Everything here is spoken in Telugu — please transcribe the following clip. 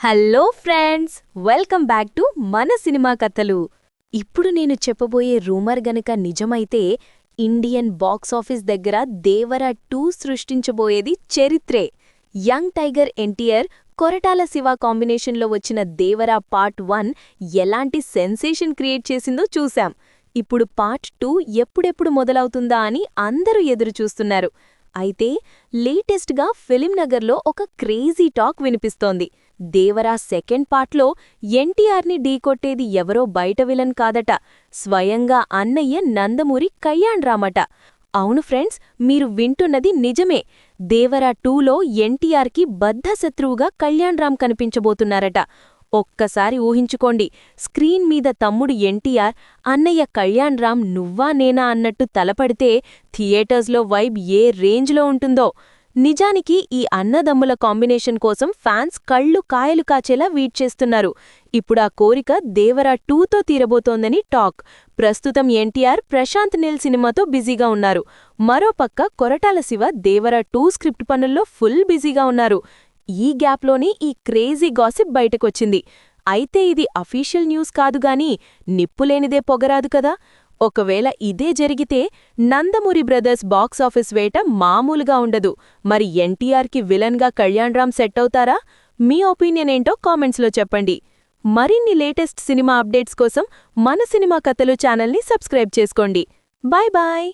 Hello friends, welcome back to మన సినిమా కథలు. ఇప్పుడు నేను చెప్పబోయే రూమర్ గనక నిజమైతే ఇండియన్ బాక్స్ ఆఫీస్ దగ్గర దేవర 2 సృష్టించబోయేది చరిత్రే. యంగ్ టైగర్ ఎన్టీఆర్, కొరటాల శివ కాంబినేషన్లో వచ్చిన దేవర పార్ట్ 1 ఎలాంటి సెన్సేషన్ క్రియేట్ చేసిందో చూశాం. ఇప్పుడు పార్ట్ 2 ఎప్పుడెప్పుడు మొదలవుతుందా అని అందరూ ఎదురుచూస్తున్నారు. అయితే లేటెస్ట్గా ఫిలిం నగర్లో ఒక క్రేజీ టాక్ వినిపిస్తోంది. దేవరా సెకండ్ పార్ట్లో ఎన్టీఆర్ని ఢీకొట్టేది ఎవరో బయట విలన్ కాదట, స్వయంగా అన్నయ్య నందమూరి కళ్యాణ్ రామట. అవును ఫ్రెండ్స్, మీరు వింటున్నది నిజమే. దేవరా 2లో ఎన్టీఆర్కి బద్ధశత్రువుగా కళ్యాణ్ రామ్ కనిపించబోతున్నారట. ఒక్కసారి ఊహించుకోండి, స్క్రీన్ మీద తమ్ముడు ఎన్టీఆర్, అన్నయ్య కళ్యాణ్ రామ్ నువ్వా నేనా అన్నట్టు తలపడితే థియేటర్స్లో వైబ్ ఏ రేంజ్లో ఉంటుందో. నిజానికి ఈ అన్నదమ్ముల కాంబినేషన్ కోసం ఫ్యాన్స్ కళ్ళు కాయలు కాచేలా వెయిట్ చేస్తున్నారు. ఇప్పుడా కోరిక దేవరా 2తో తీరబోతోందని టాక్. ప్రస్తుతం ఎన్టీఆర్ ప్రశాంత్ నీల్ సినిమాతో బిజీగా ఉన్నారు. మరోపక్క కొరటాల శివ దేవరా 2 స్క్రిప్ట్ పనుల్లో ఫుల్ బిజీగా ఉన్నారు. ఈ గ్యాప్లోనే ఈ క్రేజీ గాసిప్ బయటకొచ్చింది. అయితే ఇది అఫీషియల్ న్యూస్ కాదుగాని నిప్పులేనిదే పొగరాదు కదా. ఒకవేళ ఇదే జరిగితే నందమూరి బ్రదర్స్ బాక్సాఫీస్ వేట మామూలుగా ఉండదు. మరి ఎన్టీఆర్కి విలన్గా కళ్యాణ్ రామ్ సెట్ అవుతారా? మీ ఒపీనియన్ ఏంటో కామెంట్స్లో చెప్పండి. మరిన్ని లేటెస్ట్ సినిమా అప్డేట్స్ కోసం మన సినిమా కథలు ఛానల్ని సబ్స్క్రైబ్ చేసుకోండి. Bye bye.